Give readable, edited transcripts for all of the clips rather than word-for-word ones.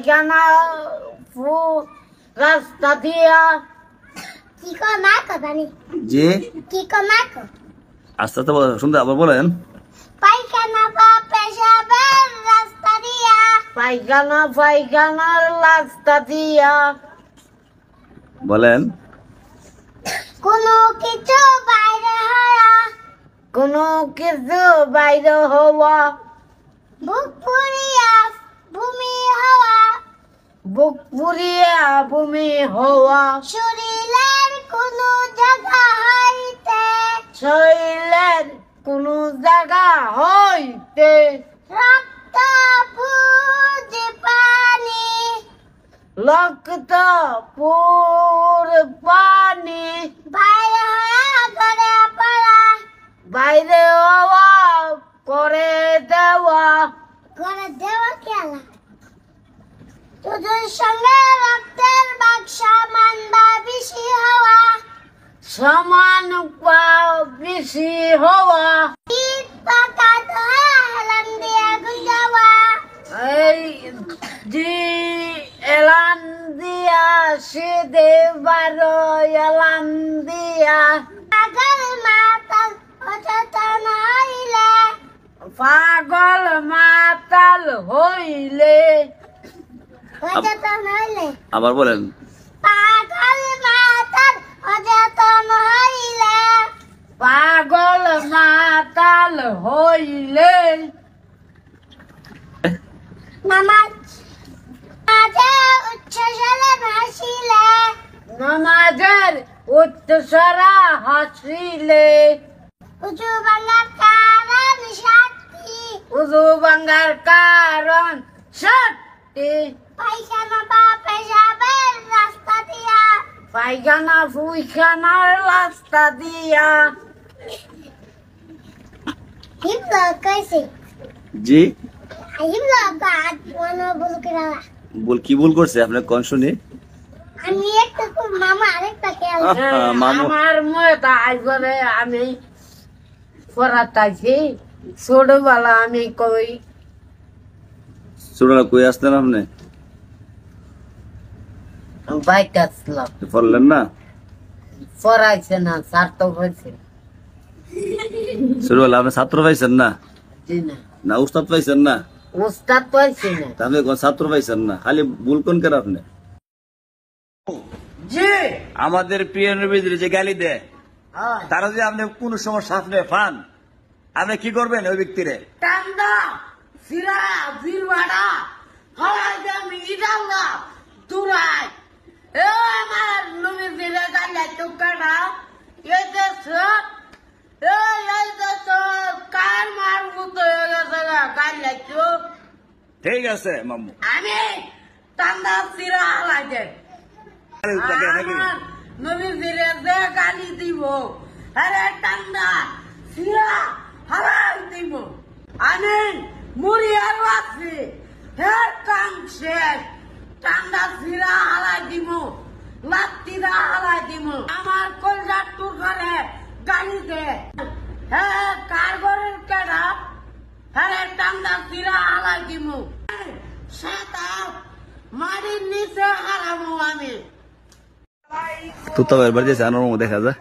পায়খানা রাস্তা দিয়া কি কো না কো জানি জি কি কো না কো আস্তে আস্তে শুনতে আবার বলেন পায়খানা বা পেশাবের রাস্তা দিয়া পায়খানার রাস্তা দিয়া বলেন কোনো কিছু বাইরে হওয়া কোনো কিছু বাইরে হওয়া বুক ফুরিয়া ভূমি হওয়া বুক পুরিয়া ভূমি হওয়া শরীরের কোনো জায়গা হইতে শরীরের কোনো জায়গা হইতে রক্ত পুজ পানি রক্ত পুর পানি বাইরে হওয়া ঘরে পড়া বাইরে হওয়া করে দেওয়া ঘরে দেওয়া খেলা তোদের সঙ্গে রক্তের বাক সমান বা বেশি হওয়া সমান বা বেশি হওয়া ঈদ পাকা ধোয়া হেলান দিয়া গুঞ্জাওয়া এই জি এলান দিয়া সিদে বারো এলান দিয়া পাগল মাতাল অচেতন হইলে পাগল মাতাল হইলে অচেতন হইলে আবার বলেন পাগল মাতাল অচেতন হইলে পাগল মাতাল হইলে নামাজ নামাজে উচ্ছ্বাসে ভাসিলে নামাজের উচ্চস্বরা হাসিলে উঁচু বাংলার কারণ সাথী উজু ভাঙ্গার কারণ সত্যি পায়খানা বা পেশাবের রাস্তা দিয়া পায়খানা ফুইখানার রাস্তা দিয়া হিমলো কইছে জি হিমলো বাদ মনো বল করা বল কি ভুল করছে আপনি কোন শুনি আমি একটা খুব মামা আরেকটা খেয়াল মামু আমার ময়টা আসবে আমি পড়াতাছি ছোটবেলা আমি কই ছোটবেলা কই আসতেন আপনি বাইক আসলাম পড়লেন না পড়াইছে না সার্থক হয়েছে ছোটবেলা আপনি ছাত্র পাইছেন না জি না না উস্তাদ পাইছেন না উস্তাদ পাইছে না আপনি কোন ছাত্র পাইছেন না খালি ভুল কোন কেন আপনি জি আমাদের প্রিয় নবীদের যে গালি দেয় হ্যাঁ তারা যদি আপনি কোন সমস্যা আপনি পান আপনি কি করবেন ওই ব্যক্তিরে টান্ডা সিরা বিরবাড়া হলাই আমি ইদাঙ্গা তুরাই এ আমার নবী ফিরে গালে টুকাটা এই দেশ এই দেশ কার মার মতো হয়ে গেছে গালে তো ঠিক আছে মামু আমি টান্ডা সিরা হালাই দেয় নবী ফিরে দে গালি দিব আরে টান্ডা সিরা হালাই দিব আমি মুড়ি আর আছি হের কাম শেষ টান্ডা সিরা হালাই দিব লাত্তিরা হালাই দিব আমার কলজার টুকারে গালি দে হ্যাঁ কার ঘরের কেডা হ্যাঁ টান্ডা সিরা হালাই দিব সাতা মাটির নিচে হারাবো আমি তো তবে এবার যে জানার মতো দেখা যায়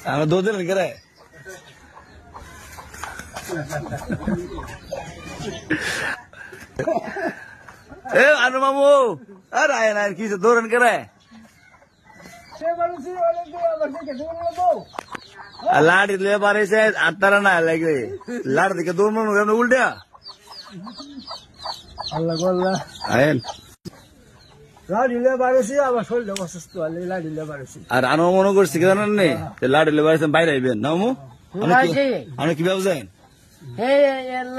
আমরা দো দিন করে এ আনু মামু আর আয় না কিছু দৌড়ান করে লাড়ি লে পারে সে আত্মারা না লাগে লাড় দিকে দৌড় মানো উল্টে আল্লাহ আল্লাহ আয়েন লাড়িলে বাড়েছি আবার শরীরটা অসুস্থ হলে লাড়িলে বাড়েছি আর আনো মনে করছি কি জানেন নে লাড়ি লে পারে বাইরে আইবেন না মামু আমরা কি ব্যবসায় হে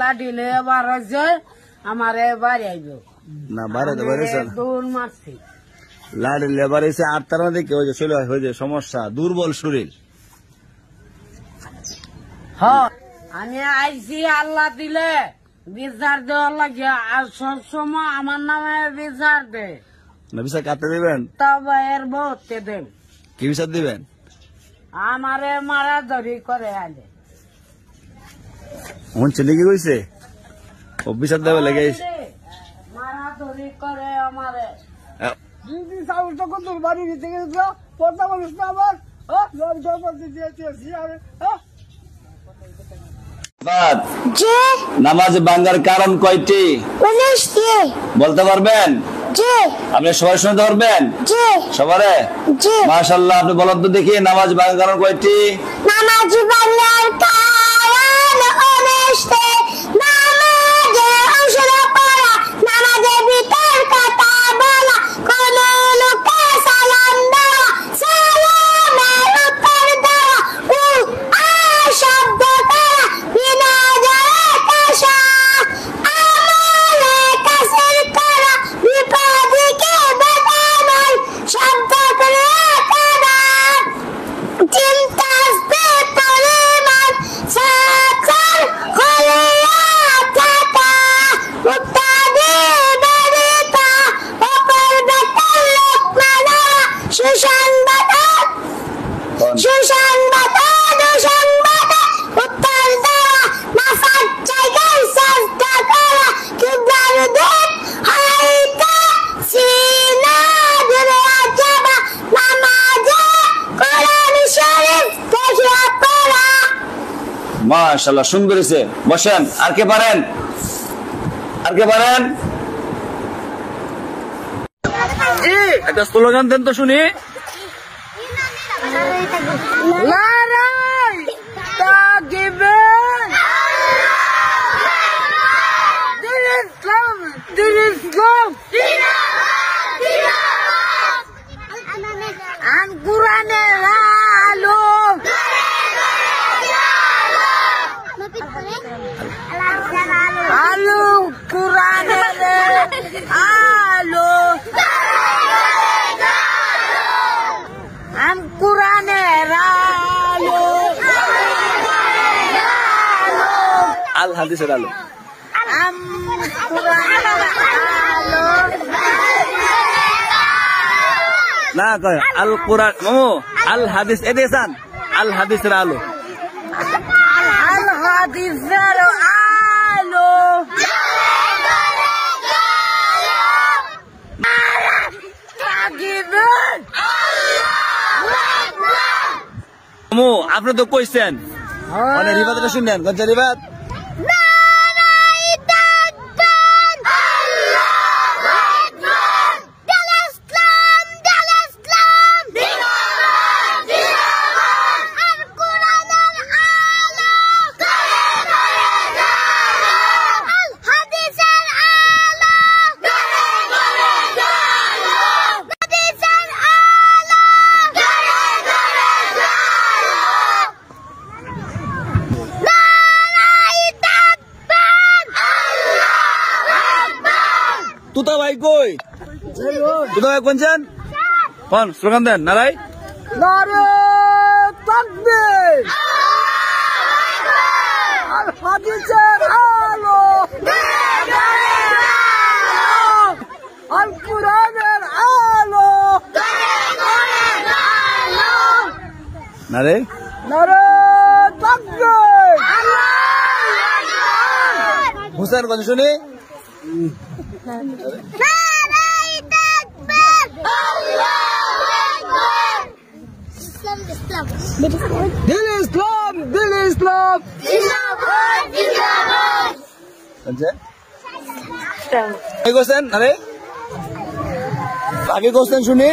লাঠি লে এবার হচ্ছে আমার বাড়ি আইব না বাইরে তো বাইরে দৌড় মারছি লাড়ি লে পারে সে আত্মারা দেখে ওই যে শরীর হয়ে যায় সমস্যা দুর্বল শরীর হ্যাঁ আমি আইছি আল্লাহ দিলে বিচার দেওয়ার লাগে আর সবসময় আমার নামে বিচার দে না বিচার কাটতে দিবেন তবে এর বউতে দেন কি বিচার দিবেন আমারে মারা ধরি করে আলে আমার ছেলে কি কইছে অফিসার দেবে লেগে মারা ধরি করে আমারে দিদি চাউল তো কত বাড়ি দিতে গেছিল পর্দা মানুষ না আমার জব জব দিয়েছি আরে যে নামাজ ভাঙ্গার কারণ কয়টি 19টি বলতে পারবেন? যে আপনি সবাই শুনতে পারবেন? যে সবারে যে মাশাআল্লাহ। আপনি বলেন তো দেখি নামাজ ভাঙ্গার কারণ কয়টি? নামাজ ভাঙার কারণ 19টি নামাজে অংশগ্রহণ করা নামাজের ভিতর কথা বলা কোন লোককে সালাম দেওয়া সালামের উত্তর দেওয়া ও শব্দ করা বিনা জবাবে কাশা আমলে কাসর করা বিপদকে বাঁচানোর শব্দ করে করা চিন্তা পরিমাণ সাচার খলিয়া থাকা উত্তাদে বেরিতা অপর বেতার লোকমানা সুসংবাদ দুঃসংবাদ উত্তর দেওয়া নাফার জায়গায় চেষ্টা করা কিবলার দিক হাইতে সিনা দূরে যাবা নামাজে কোরআন শরীফ দেখিয়া পড়া। মাশাআল্লাহ সুন্দর হয়েছে। বসেন। আর কে পারেন? আর কে পারেন? একটা স্লোগান দেন তো শুনি। লড়াই তাগিবেন দিন ইসলাম আন কুরআনের আলো আলো কুরআনের আলো আন কুরআনের আলো আল হাদিসের আলো। আম কুরআনের আলো না কয় আল কোরআন মামু আল হাদিস এদেসান আল হাদিসের আলো। আল হাদিসের আলো তাগিবেন মামু আপনি তো কইছেন মানে রিবাদটা শুনেন গঞ্জা রিবাদ। তুতা ভাই কই? তুতা ভাই কোনছেন? কোন স্লোগান দেন নারাই নারে তাকবীর আল হাদিসের আলো আল কুরআনের আলো নারে নারে তাকবীর হুসেন কোন শুনি। দিল ইসলাম দিল ইসলাম কোনছেন? কই কোছেন নারে আগে কোছেন শুনি।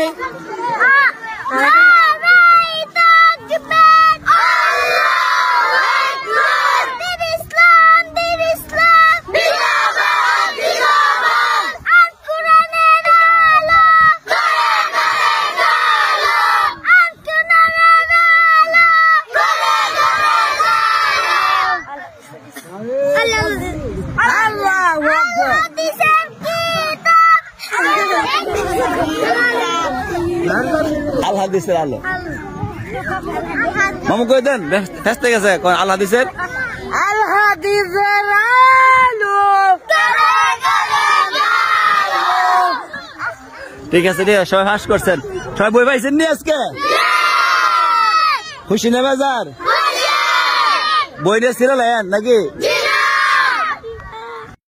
আল হাদিসের আলো মামু কই দেন ব্যস্ত গেছে কোন আল হাদিসের আল হাদিসের আলো ঠিক আছে রে সবাই হাস করছেন সবাই বই পাইছেন নি আজকে খুশি না বেজার বইটা ছিল নাকি